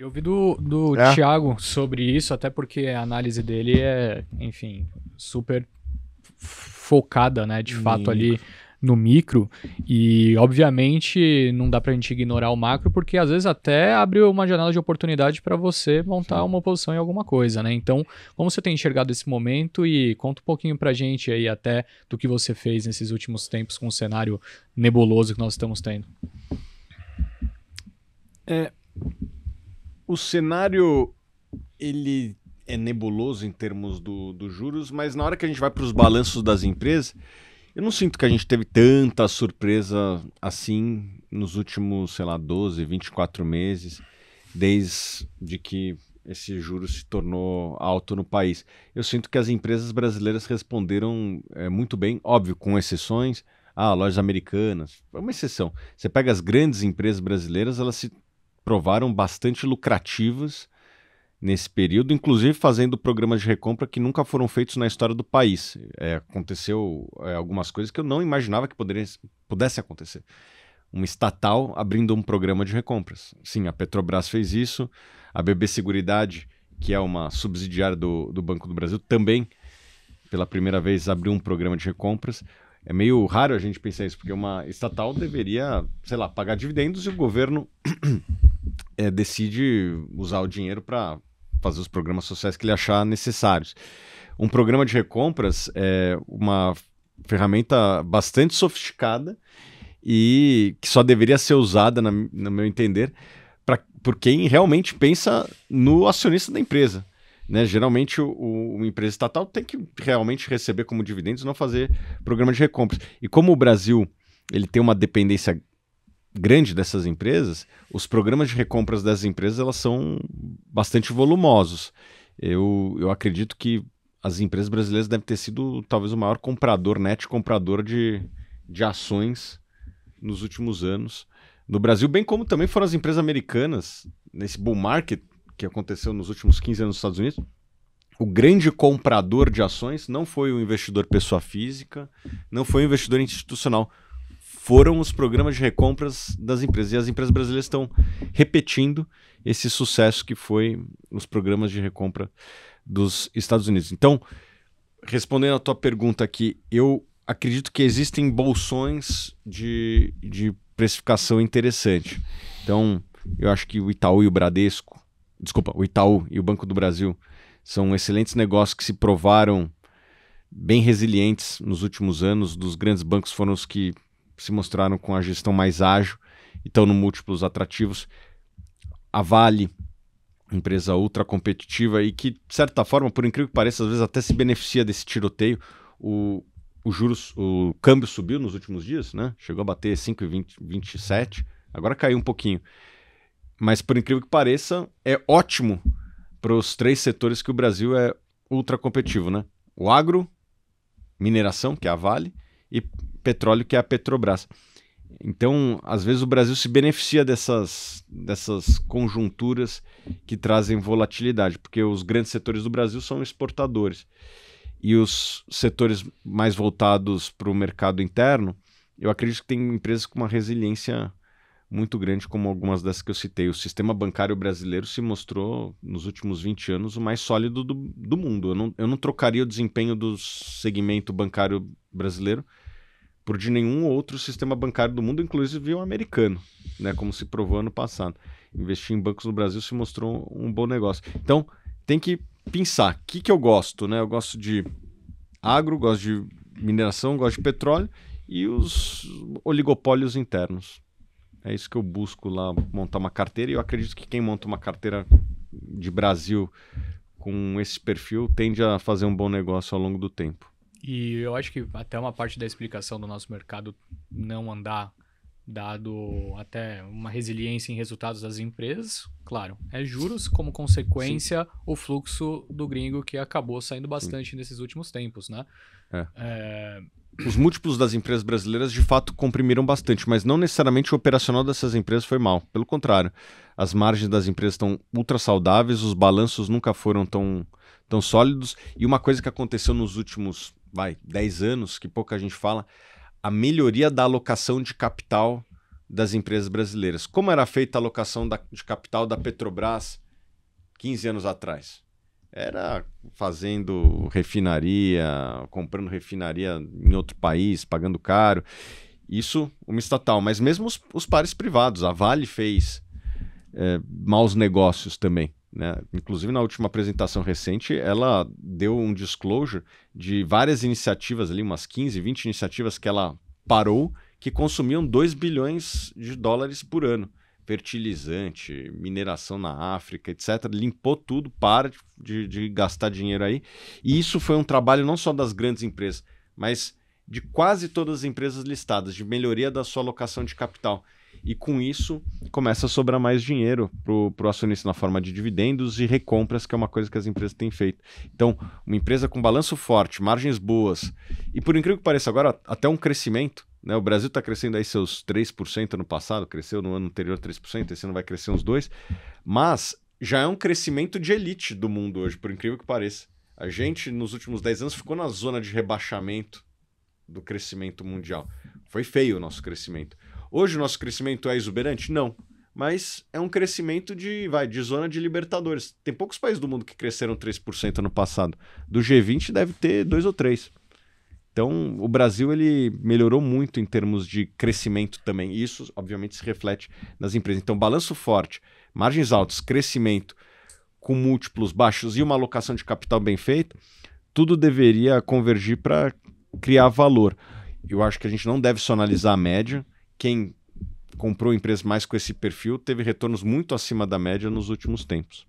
Eu ouvi do É, Thiago sobre isso, até porque a análise dele é, enfim, super focada, né, de fato ali micro. no micro, e obviamente não dá pra gente ignorar o macro, porque às vezes até abre uma janela de oportunidade para você montar Sim. uma posição em alguma coisa, né? Então, como você tem enxergado esse momento e conta um pouquinho pra gente aí até do que você fez nesses últimos tempos com o cenário nebuloso que nós estamos tendo. É, o cenário ele é nebuloso em termos dos juros, mas na hora que a gente vai para os balanços das empresas, eu não sinto que a gente teve tanta surpresa assim nos últimos, sei lá, 12, 24 meses, desde que esse juro se tornou alto no país. Eu sinto que as empresas brasileiras responderam muito bem, óbvio, com exceções. Ah, lojas americanas, é uma exceção. Você pega as grandes empresas brasileiras, elas se provaram bastante lucrativas nesse período, inclusive fazendo programas de recompra que nunca foram feitos na história do país. Aconteceu algumas coisas que eu não imaginava que pudesse acontecer. Uma estatal abrindo um programa de recompras. Sim, a Petrobras fez isso, a BB Seguridade, que é uma subsidiária do Banco do Brasil, também, pela primeira vez, abriu um programa de recompras. É meio raro a gente pensar isso, porque uma estatal deveria, sei lá, pagar dividendos e o governo decide usar o dinheiro para fazer os programas sociais que ele achar necessários. Um programa de recompras é uma ferramenta bastante sofisticada e que só deveria ser usada, no meu entender, por quem realmente pensa no acionista da empresa. Né? Geralmente, uma empresa estatal tem que realmente receber como dividendos, não fazer programa de recompras. E como o Brasil ele tem uma dependência grande dessas empresas, os programas de recompras dessas empresas elas são bastante volumosos. Eu acredito que as empresas brasileiras devem ter sido talvez o maior comprador, net comprador de ações nos últimos anos no Brasil, bem como também foram as empresas americanas, nesse bull market que aconteceu nos últimos 15 anos nos Estados Unidos. O grande comprador de ações não foi o investidor pessoa física, não foi o investidor institucional, foram os programas de recompras das empresas. E as empresas brasileiras estão repetindo esse sucesso que foi os programas de recompra dos Estados Unidos. Então, respondendo à tua pergunta aqui, eu acredito que existem bolsões de precificação interessante. Então, eu acho que o Itaú e o Bradesco, desculpa, o Itaú e o Banco do Brasil são excelentes negócios que se provaram bem resilientes nos últimos anos. Dos grandes bancos foram os que se mostraram com a gestão mais ágil e estão no múltiplos atrativos. A Vale, empresa ultra competitiva e que, de certa forma, por incrível que pareça, às vezes até se beneficia desse tiroteio. O câmbio subiu nos últimos dias, né? Chegou a bater 5,27, agora caiu um pouquinho. Mas, por incrível que pareça, é ótimo para os três setores que o Brasil é ultra competitivo, né? O agro, mineração, que é a Vale, e petróleo, que é a Petrobras. Então, às vezes o Brasil se beneficia dessas conjunturas que trazem volatilidade, porque os grandes setores do Brasil são exportadores. E os setores mais voltados para o mercado interno, eu acredito que tem empresas com uma resiliência muito grande, como algumas dessas que eu citei. O sistema bancário brasileiro se mostrou, nos últimos 20 anos, o mais sólido do mundo. Eu não trocaria o desempenho do segmento bancário brasileiro por de nenhum outro sistema bancário do mundo, inclusive o americano, né, como se provou ano passado. Investir em bancos no Brasil se mostrou um bom negócio. Então, tem que pensar, o que eu gosto? Né? Eu gosto de agro, gosto de mineração, gosto de petróleo e os oligopólios internos. É isso que eu busco lá, montar uma carteira, e eu acredito que quem monta uma carteira de Brasil com esse perfil tende a fazer um bom negócio ao longo do tempo. E eu acho que até uma parte da explicação do nosso mercado não andar, dado até uma resiliência em resultados das empresas, claro, é juros, como consequência, sim, o fluxo do gringo que acabou saindo bastante, sim, nesses últimos tempos, né? Os múltiplos das empresas brasileiras de fato comprimiram bastante, mas não necessariamente o operacional dessas empresas foi mal. Pelo contrário, as margens das empresas estão ultra saudáveis, os balanços nunca foram tão sólidos. E uma coisa que aconteceu nos últimos 10 anos, que pouca gente fala, a melhoria da alocação de capital das empresas brasileiras. Como era feita a alocação de capital da Petrobras 15 anos atrás? Era fazendo refinaria, comprando refinaria em outro país, pagando caro. Isso, uma estatal. Mas mesmo os pares privados. A Vale fez maus negócios também, né? Inclusive, na última apresentação recente, ela deu um disclosure de várias iniciativas ali, umas 15, 20 iniciativas que ela parou, que consumiam 2 bilhões de dólares por ano. Fertilizante, mineração na África, etc. Limpou tudo, para de gastar dinheiro aí. E isso foi um trabalho não só das grandes empresas, mas de quase todas as empresas listadas, de melhoria da sua alocação de capital. E com isso, começa a sobrar mais dinheiro para o acionista na forma de dividendos e recompras, que é uma coisa que as empresas têm feito. Então, uma empresa com balanço forte, margens boas, e por incrível que pareça agora, até um crescimento, né? O Brasil está crescendo aí seus 3% no passado, cresceu no ano anterior 3%, esse ano vai crescer uns 2%, mas já é um crescimento de elite do mundo hoje, por incrível que pareça. A gente, nos últimos 10 anos, ficou na zona de rebaixamento do crescimento mundial. Foi feio o nosso crescimento. Hoje o nosso crescimento é exuberante? Não. Mas é um crescimento de zona de Libertadores. Tem poucos países do mundo que cresceram 3% ano passado. Do G20 deve ter 2 ou 3. Então, o Brasil ele melhorou muito em termos de crescimento também. E isso, obviamente, se reflete nas empresas. Então, balanço forte, margens altas, crescimento com múltiplos baixos e uma alocação de capital bem feita, tudo deveria convergir para criar valor. Eu acho que a gente não deve só analisar a média. Quem comprou empresas mais com esse perfil teve retornos muito acima da média nos últimos tempos.